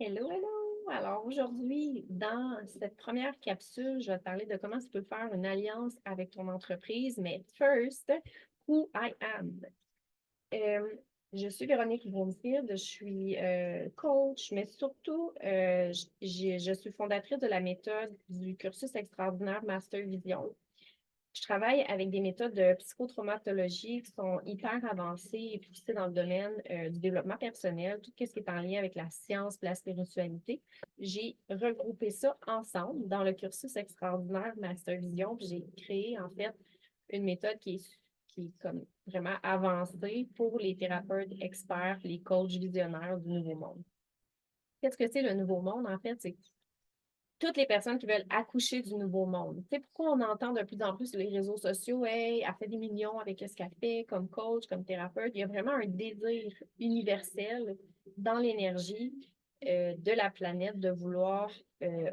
Hello, hello! Alors aujourd'hui, dans cette première capsule, je vais te parler de comment tu peux faire une alliance avec ton entreprise. Mais first, who I am. Euh, je suis Véronique Broomfield, je suis coach, mais surtout, je suis fondatrice de la méthode du cursus extraordinaire Master Vision. Je travaille avec des méthodes de psychotraumatologie qui sont hyper avancées et poussées dans le domaine du développement personnel, tout ce qui est en lien avec la science et la spiritualité. J'ai regroupé ça ensemble dans le cursus extraordinaire Master Vision. J'ai créé en fait une méthode qui est comme vraiment avancée pour les thérapeutes experts, les coachs visionnaires du Nouveau Monde. Qu'est-ce que c'est le Nouveau Monde? En fait, c'est toutes les personnes qui veulent accoucher du nouveau monde. Tu sais, pourquoi on entend de plus en plus sur les réseaux sociaux, hey, elle fait des millions avec ce qu'elle fait comme coach, comme thérapeute. Il y a vraiment un désir universel dans l'énergie de la planète de vouloir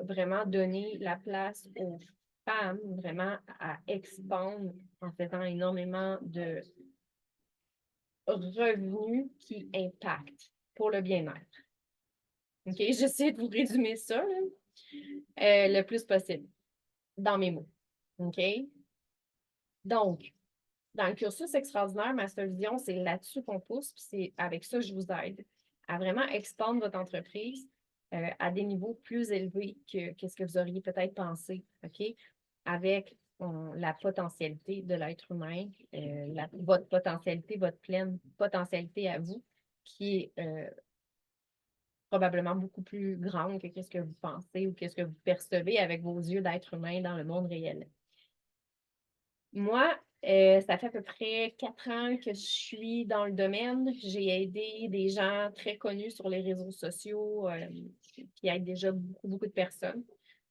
vraiment donner la place aux femmes, vraiment à expandre en faisant énormément de revenus qui impactent pour le bien-être. OK? J'essaie de vous résumer ça là, le plus possible dans mes mots. OK? Donc, dans le cursus extraordinaire Master Vision, c'est là-dessus qu'on pousse, puis c'est avec ça que je vous aide à vraiment expandre votre entreprise à des niveaux plus élevés que ce que vous auriez peut-être pensé, OK? Avec la potentialité de l'être humain, votre potentialité, votre pleine potentialité à vous, qui est probablement beaucoup plus grande que ce que vous pensez ou que ce que vous percevez avec vos yeux d'être humain dans le monde réel. Moi, ça fait à peu près 4 ans que je suis dans le domaine. J'ai aidé des gens très connus sur les réseaux sociaux qui aident déjà beaucoup, beaucoup de personnes.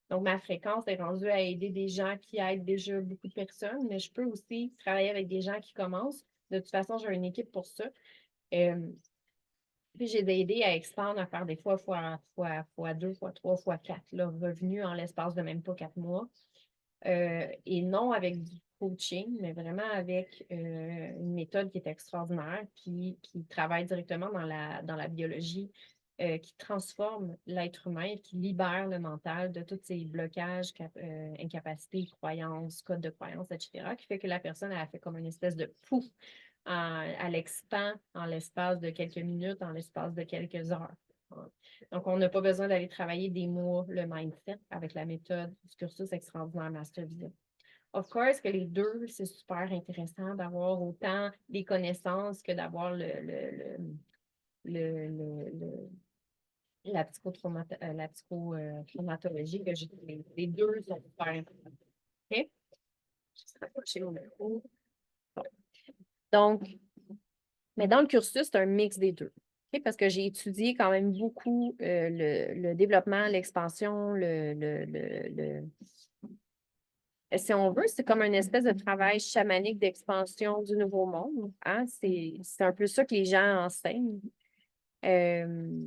Donc, ma fréquence est rendue à aider des gens qui aident déjà beaucoup de personnes, mais je peux aussi travailler avec des gens qui commencent. De toute façon, j'ai une équipe pour ça. Euh, Puis j'ai aidé à expandre, à faire des fois 2, fois 3, fois 4 là, revenus en l'espace de même pas 4 mois. Et non avec du coaching, mais vraiment avec une méthode qui est extraordinaire, qui travaille directement dans la biologie, qui transforme l'être humain, qui libère le mental de tous ces blocages, incapacités, croyances, codes de croyances, etc., qui fait que la personne a fait comme une espèce de pouf, elle expand en l'espace de quelques minutes, en l'espace de quelques heures. Donc, on n'a pas besoin d'aller travailler des mois le mindset avec la méthode du cursus extraordinaire Master Vision. Of course que les deux, c'est super intéressant d'avoir autant des connaissances que d'avoir le- la psychotraumatologie que j'ai. Les deux sont super importants. OK? Je vais raccrocher mon micro. Bon. Donc, mais dans le cursus, c'est un mix des deux. OK? Parce que j'ai étudié quand même beaucoup le développement, l'expansion, si on veut, c'est comme une espèce de travail chamanique d'expansion du nouveau monde. Hein? C'est un peu ça que les gens enseignent. Euh,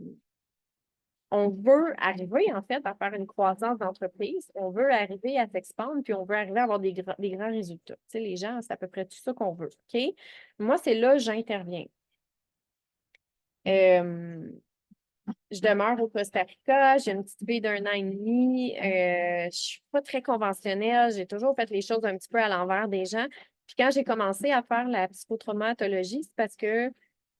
on veut arriver, en fait, à faire une croissance d'entreprise. On veut arriver à s'expandre, puis on veut arriver à avoir des grands résultats. Tu sais, les gens, c'est à peu près tout ça qu'on veut. OK? Moi, c'est là que j'interviens. Euh, je demeure au Costa Rica, j'ai une petite fille d'1 an et demi. Je ne suis pas très conventionnelle, j'ai toujours fait les choses un petit peu à l'envers des gens. Puis quand j'ai commencé à faire la psychotraumatologie, c'est parce que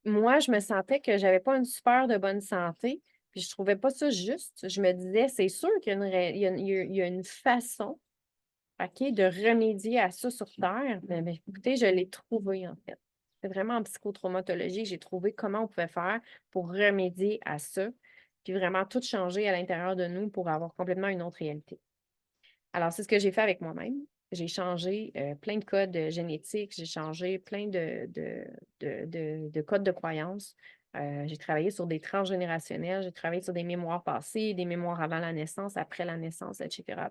moi, je me sentais que j'avais pas une super de bonne santé, puis je trouvais pas ça juste. Je me disais, c'est sûr qu'il y a il y a une façon, OK, de remédier à ça sur Terre. Mais écoutez, je l'ai trouvé en fait. C'est vraiment en psychotraumatologie que j'ai trouvé comment on pouvait faire pour remédier à ça, puis vraiment tout changer à l'intérieur de nous pour avoir complètement une autre réalité. Alors, c'est ce que j'ai fait avec moi-même. J'ai changé plein de codes génétiques, j'ai changé plein de codes de croyances. J'ai travaillé sur des transgénérationnels, j'ai travaillé sur des mémoires passées, des mémoires avant la naissance, après la naissance, etc.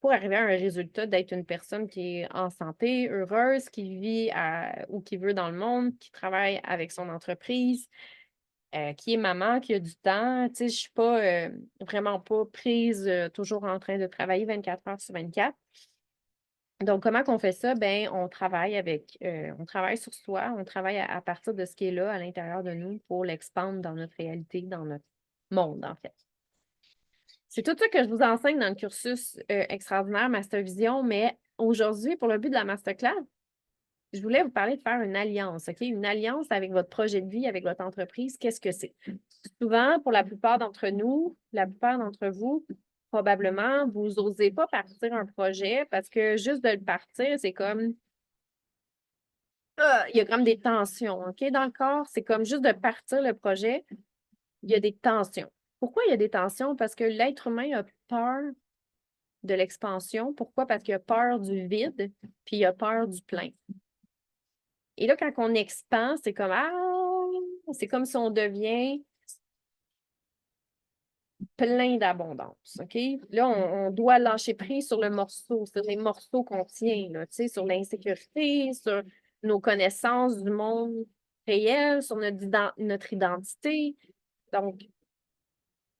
Pour arriver à un résultat d'être une personne qui est en santé, heureuse, qui vit où qui veut dans le monde, qui travaille avec son entreprise, qui est maman, qui a du temps. Tu sais, je ne suis pas vraiment pas prise, toujours en train de travailler 24 heures sur 24. Donc, comment qu'on fait ça? Ben, on travaille sur soi, on travaille à partir de ce qui est là, à l'intérieur de nous, pour l'expandre dans notre réalité, dans notre monde, en fait. C'est tout ça que je vous enseigne dans le cursus extraordinaire Master Vision, mais aujourd'hui, pour le but de la masterclass, je voulais vous parler de faire une alliance, OK? Une alliance avec votre projet de vie, avec votre entreprise. Qu'est-ce que c'est? Souvent, pour la plupart d'entre nous, la plupart d'entre vous, probablement, vous n'osez pas partir un projet parce que juste de le partir, c'est comme il y a comme des tensions, OK, dans le corps. C'est comme juste de partir le projet, il y a des tensions. Pourquoi il y a des tensions? Parce que l'être humain a peur de l'expansion. Pourquoi? Parce qu'il a peur du vide, puis il a peur du plein. Et là, quand on expand, c'est comme c'est comme si on devient plein d'abondance. OK? Là, on doit lâcher prise sur le morceau, sur les morceaux qu'on tient, là, sur l'insécurité, sur nos connaissances du monde réel, sur notre identité. Donc,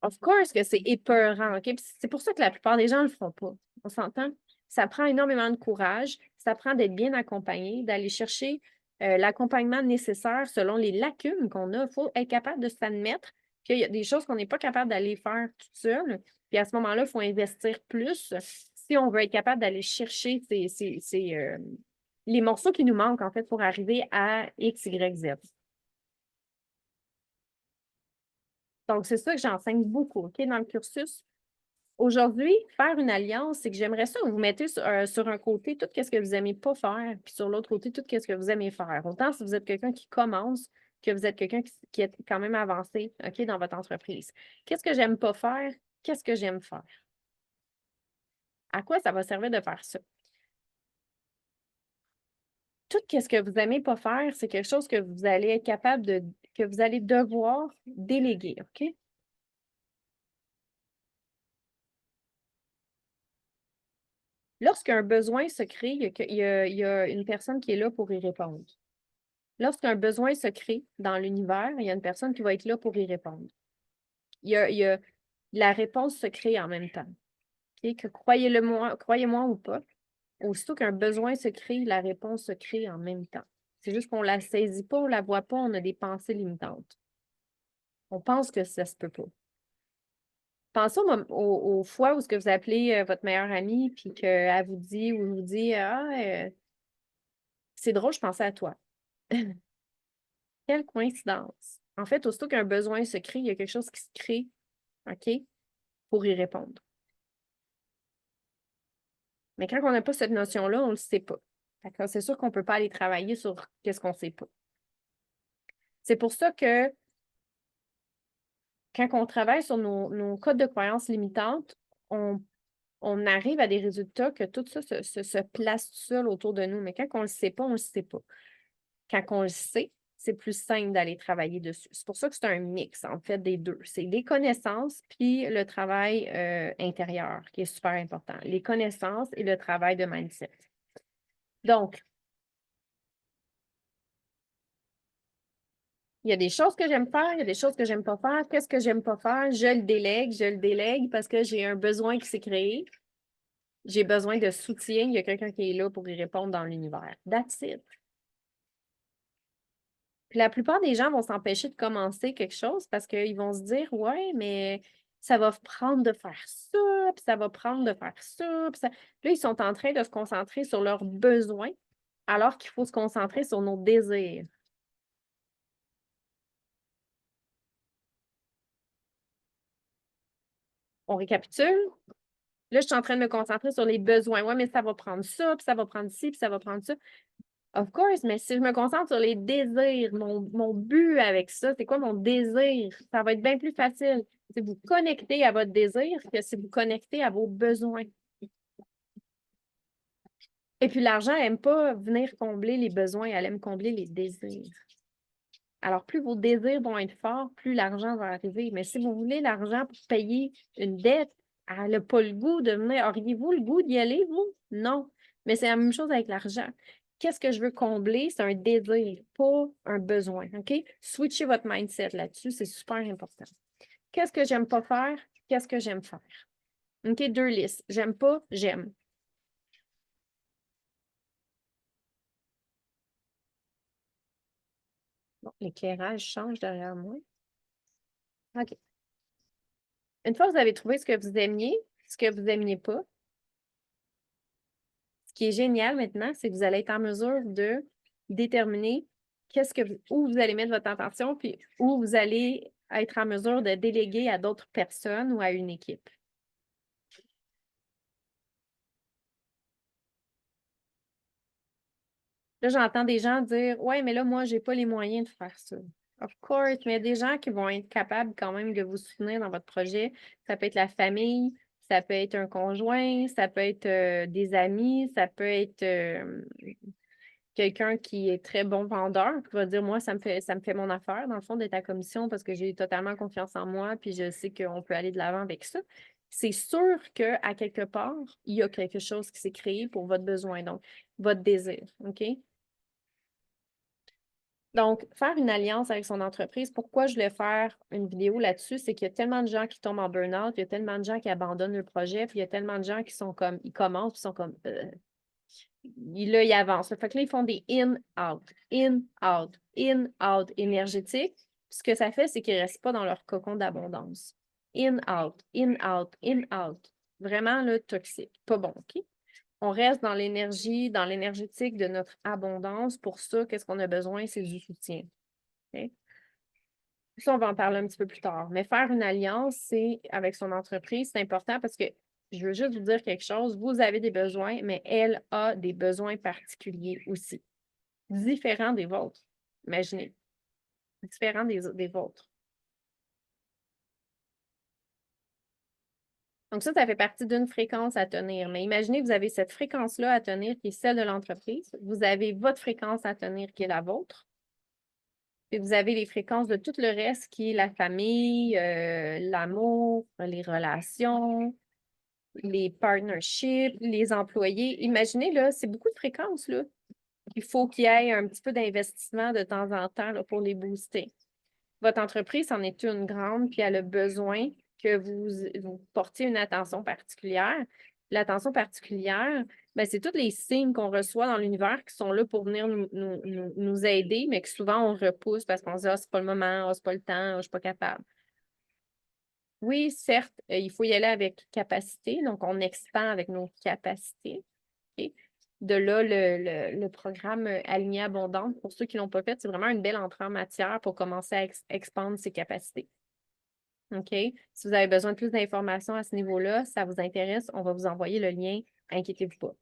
of course que c'est épeurant, OK? Puis c'est pour ça que la plupart des gens ne le font pas. On s'entend? Ça prend énormément de courage, ça prend d'être bien accompagné, d'aller chercher l'accompagnement nécessaire selon les lacunes qu'on a. Il faut être capable de s'admettre qu'il y a des choses qu'on n'est pas capable d'aller faire toute seule. Puis à ce moment-là, il faut investir plus si on veut être capable d'aller chercher les morceaux qui nous manquent, en fait, pour arriver à X, Y, Z. Donc, c'est ça que j'enseigne beaucoup, OK, dans le cursus. Aujourd'hui, faire une alliance, c'est que j'aimerais ça que vous mettez sur un côté tout ce que vous n'aimez pas faire, puis sur l'autre côté, tout ce que vous aimez faire. Autant si vous êtes quelqu'un qui commence que vous êtes quelqu'un qui est quand même avancé, OK, dans votre entreprise. Qu'est-ce que j'aime pas faire? Qu'est-ce que j'aime faire? À quoi ça va servir de faire ça? Tout ce que vous n'aimez pas faire, c'est quelque chose que vous allez être capable que vous allez devoir déléguer, OK? Lorsqu'un besoin se crée, il y a une personne qui est là pour y répondre. Lorsqu'un besoin se crée dans l'univers, il y a une personne qui va être là pour y répondre. La réponse se crée en même temps. OK? Que croyez-moi ou pas, aussitôt qu'un besoin se crée, la réponse se crée en même temps. C'est juste qu'on ne la saisit pas, on ne la voit pas, on a des pensées limitantes. On pense que ça se peut pas. Pensez aux fois où ce que vous appelez votre meilleure amie, puis qu'elle vous dit ou vous dit c'est drôle, je pensais à toi. Quelle coïncidence. En fait, aussitôt qu'un besoin se crée, il y a quelque chose qui se crée, OK, pour y répondre. Mais quand on n'a pas cette notion-là, on ne le sait pas. C'est sûr qu'on ne peut pas aller travailler sur qu'est-ce qu'on ne sait pas. C'est pour ça que quand on travaille sur nos codes de croyances limitantes, on arrive à des résultats que tout ça se place tout seul autour de nous. Mais quand on ne le sait pas, on ne le sait pas. Quand on le sait, c'est plus simple d'aller travailler dessus. C'est pour ça que c'est un mix, en fait, des deux. C'est les connaissances puis le travail intérieur qui est super important. Les connaissances et le travail de mindset. Donc, il y a des choses que j'aime faire, il y a des choses que j'aime pas faire. Qu'est-ce que j'aime pas faire? Je le délègue parce que j'ai un besoin qui s'est créé. J'ai besoin de soutien. Il y a quelqu'un qui est là pour y répondre dans l'univers. That's it. Puis la plupart des gens vont s'empêcher de commencer quelque chose parce qu'ils vont se dire, ouais, mais ça va prendre de faire ça, puis ça va prendre de faire ça, puis ça. Là, ils sont en train de se concentrer sur leurs besoins alors qu'il faut se concentrer sur nos désirs. On récapitule? Là, je suis en train de me concentrer sur les besoins. Ouais, mais ça va prendre ça, puis ça va prendre ci, puis ça va prendre ça. Of course, mais si je me concentre sur les désirs, mon but avec ça, c'est quoi mon désir? Ça va être bien plus facile. C'est vous connecter à votre désir que si vous connectez à vos besoins. Et puis l'argent n'aime pas venir combler les besoins, elle aime combler les désirs. Alors, plus vos désirs vont être forts, plus l'argent va arriver. Mais si vous voulez l'argent pour payer une dette, elle n'a pas le goût de venir. Auriez-vous le goût d'y aller, vous? Non. Mais c'est la même chose avec l'argent. Qu'est-ce que je veux combler? C'est un désir, pas un besoin. OK? Switchez votre mindset là-dessus, c'est super important. Qu'est-ce que j'aime pas faire? Qu'est-ce que j'aime faire? OK, deux listes. J'aime pas, j'aime. Bon, l'éclairage change derrière moi. OK. Une fois que vous avez trouvé ce que vous aimiez, ce que vous n'aimiez pas, ce qui est génial maintenant, c'est que vous allez être en mesure de déterminer où vous allez mettre votre attention, puis où vous allez être en mesure de déléguer à d'autres personnes ou à une équipe. Là, j'entends des gens dire ouais, mais là, moi, j'ai pas les moyens de faire ça. Of course, mais il y a des gens qui vont être capables quand même de vous soutenir dans votre projet. Ça peut être la famille, ça peut être un conjoint, ça peut être des amis, ça peut être quelqu'un qui est très bon vendeur, qui va dire moi, ça me fait mon affaire, dans le fond, d'être à commission parce que j'ai totalement confiance en moi, puis je sais qu'on peut aller de l'avant avec ça. C'est sûr qu'à quelque part, il y a quelque chose qui s'est créé pour votre besoin, donc votre désir. OK? Donc, faire une alliance avec son entreprise, pourquoi je voulais faire une vidéo là-dessus, c'est qu'il y a tellement de gens qui tombent en burn-out, il y a tellement de gens qui abandonnent le projet, puis il y a tellement de gens qui sont comme, ils commencent, puis ils sont comme, là, ils avancent. Fait que là, ils font des in-out, in-out, in-out énergétiques. Ce que ça fait, c'est qu'ils ne restent pas dans leur cocon d'abondance. In-out, in-out, in-out. Vraiment, là, toxique. Pas bon, OK? On reste dans l'énergie, dans l'énergétique de notre abondance. Pour ça, qu'est-ce qu'on a besoin? C'est du soutien. OK? Ça, on va en parler un petit peu plus tard. Mais faire une alliance, c'est avec son entreprise, c'est important parce que je veux juste vous dire quelque chose. Vous avez des besoins, mais elle a des besoins particuliers aussi, différents des vôtres. Imaginez, différents des vôtres. Donc ça fait partie d'une fréquence à tenir. Mais imaginez que vous avez cette fréquence-là à tenir qui est celle de l'entreprise. Vous avez votre fréquence à tenir qui est la vôtre. Puis vous avez les fréquences de tout le reste qui est la famille, l'amour, les relations, les partnerships, les employés. Imaginez, là, c'est beaucoup de fréquences, là. Il faut qu'il y ait un petit peu d'investissement de temps en temps là, pour les booster. Votre entreprise en est une grande, puis elle a besoin que vous portiez une attention particulière. L'attention particulière, ben, c'est tous les signes qu'on reçoit dans l'univers qui sont là pour venir nous aider, mais que souvent on repousse parce qu'on se dit ah, c'est pas le moment, ah, c'est pas le temps, ah, je suis pas capable. Oui, certes, il faut y aller avec capacité, donc on expand avec nos capacités. OK? De là, le programme Aligné Abondante, pour ceux qui ne l'ont pas fait, c'est vraiment une belle entrée en matière pour commencer à expandre ses capacités. OK? Si vous avez besoin de plus d'informations à ce niveau-là, ça vous intéresse, on va vous envoyer le lien, inquiétez-vous pas.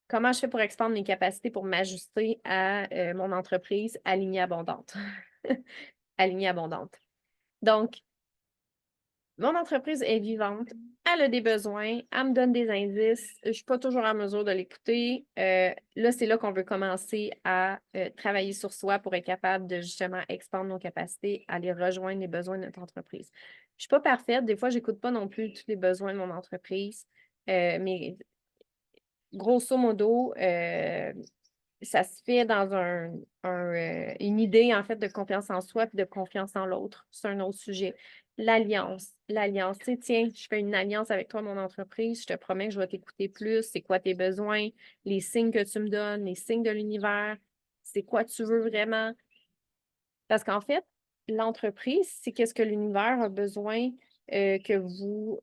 Comment je fais pour expandre mes capacités pour m'ajuster à mon entreprise Alignée Abondante? Alignée Abondante. Donc, mon entreprise est vivante, elle a des besoins, elle me donne des indices, je ne suis pas toujours en mesure de l'écouter. Là, c'est là qu'on veut commencer à travailler sur soi pour être capable de justement expandre nos capacités, aller rejoindre les besoins de notre entreprise. Je ne suis pas parfaite, des fois, je n'écoute pas non plus tous les besoins de mon entreprise, mais grosso modo, ça se fait dans une idée, en fait, de confiance en soi et de confiance en l'autre. C'est un autre sujet. L'alliance. L'alliance. Tu sais, tiens, je fais une alliance avec toi, mon entreprise. Je te promets que je vais t'écouter plus. C'est quoi tes besoins? Les signes que tu me donnes, les signes de l'univers. C'est quoi tu veux vraiment? Parce qu'en fait, l'entreprise, c'est qu'est-ce que l'univers a besoin que vous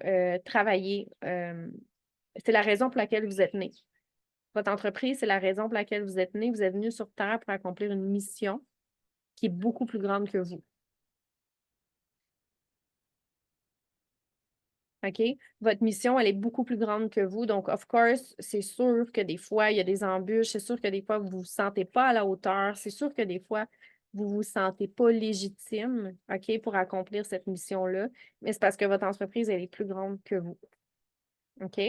travaillez. C'est la raison pour laquelle vous êtes né. Votre entreprise, c'est la raison pour laquelle vous êtes né. Vous êtes venu sur Terre pour accomplir une mission qui est beaucoup plus grande que vous. OK? Votre mission, elle est beaucoup plus grande que vous. Donc, of course, c'est sûr que des fois, il y a des embûches. C'est sûr que des fois, vous ne vous sentez pas à la hauteur. C'est sûr que des fois, vous ne vous sentez pas légitime, OK, pour accomplir cette mission-là. Mais c'est parce que votre entreprise, elle est plus grande que vous. OK?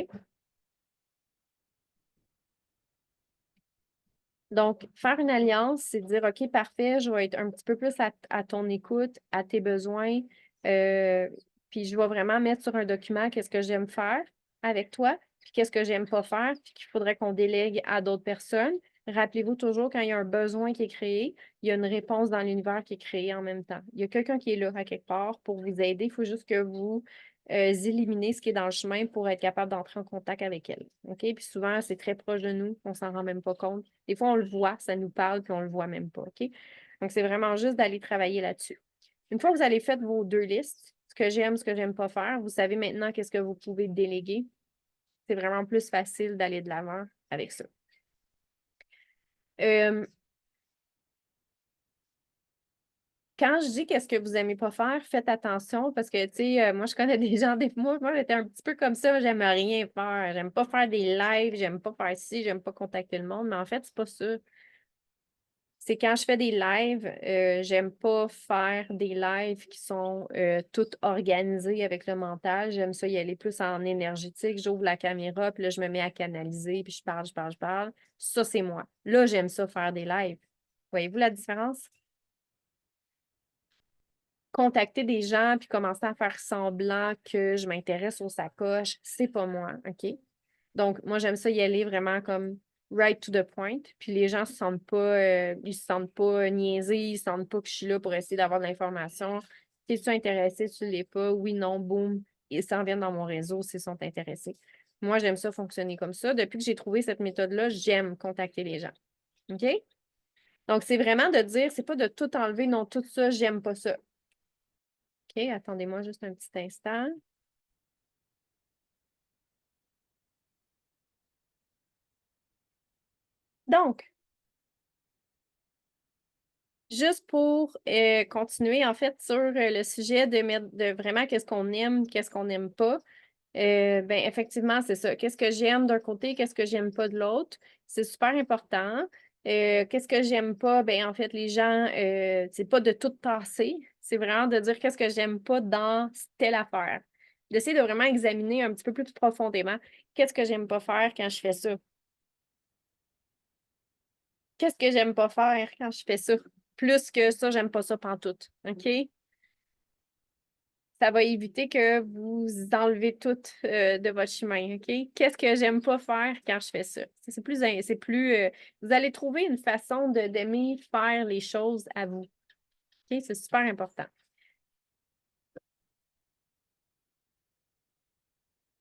Donc, faire une alliance, c'est dire, OK, parfait, je vais être un petit peu plus à ton écoute, à tes besoins, euh, puis je vais vraiment mettre sur un document qu'est-ce que j'aime faire avec toi, puis qu'est-ce que j'aime pas faire, puis qu'il faudrait qu'on délègue à d'autres personnes. Rappelez-vous toujours, quand il y a un besoin qui est créé, il y a une réponse dans l'univers qui est créée en même temps. Il y a quelqu'un qui est là à quelque part pour vous aider. Il faut juste que vous éliminer ce qui est dans le chemin pour être capable d'entrer en contact avec elle. OK? Puis souvent, c'est très proche de nous, on s'en rend même pas compte. Des fois, on le voit, ça nous parle, puis on le voit même pas. OK? Donc, c'est vraiment juste d'aller travailler là-dessus. Une fois que vous avez fait vos deux listes, ce que j'aime pas faire. Vous savez maintenant qu'est-ce que vous pouvez déléguer. C'est vraiment plus facile d'aller de l'avant avec ça. Euh, Quand je dis qu'est-ce que vous aimez pas faire, faites attention parce que, tu sais, moi, je connais des gens, moi, j'étais un petit peu comme ça, j'aime rien faire. J'aime pas faire des lives, j'aime pas faire ci, j'aime pas contacter le monde, mais en fait, c'est pas ça. C'est quand je fais des lives, j'aime pas faire des lives qui sont toutes organisés avec le mental. J'aime ça y aller plus en énergétique. J'ouvre la caméra, puis là, je me mets à canaliser, puis je parle, je parle, je parle. Ça, c'est moi. Là, j'aime ça faire des lives. Voyez-vous la différence? Contacter des gens puis commencer à faire semblant que je m'intéresse aux sacoches, c'est pas moi, OK? Donc, moi, j'aime ça y aller vraiment comme right to the point. Puis les gens ils se sentent pas niaisés, ils se sentent pas que je suis là pour essayer d'avoir de l'information. Es-tu intéressé, tu l'es pas? Oui, non, boum. Ils s'en viennent dans mon réseau s'ils sont intéressés. Moi, j'aime ça fonctionner comme ça. Depuis que j'ai trouvé cette méthode-là, j'aime contacter les gens. OK? Donc, c'est vraiment de dire, c'est pas de tout enlever, non, tout ça, j'aime pas ça. OK, attendez-moi juste un petit instant. Donc, juste pour continuer en fait sur le sujet de vraiment qu'est-ce qu'on aime, qu'est-ce qu'on n'aime pas. Ben effectivement, c'est ça. Qu'est-ce que j'aime d'un côté, qu'est-ce que j'aime pas de l'autre? C'est super important. Qu'est-ce que j'aime pas? Ben en fait, les gens, c'est pas de tout tasser. C'est vraiment de dire qu'est-ce que j'aime pas dans telle affaire. D'essayer de vraiment examiner un petit peu plus profondément qu'est-ce que j'aime pas faire quand je fais ça. Qu'est-ce que j'aime pas faire quand je fais ça? Plus que ça, j'aime pas ça pantoute. OK? Ça va éviter que vous enlevez tout de votre chemin. OK? Qu'est-ce que j'aime pas faire quand je fais ça? Vous allez trouver une façon d'aimer faire les choses à vous. OK? C'est super important.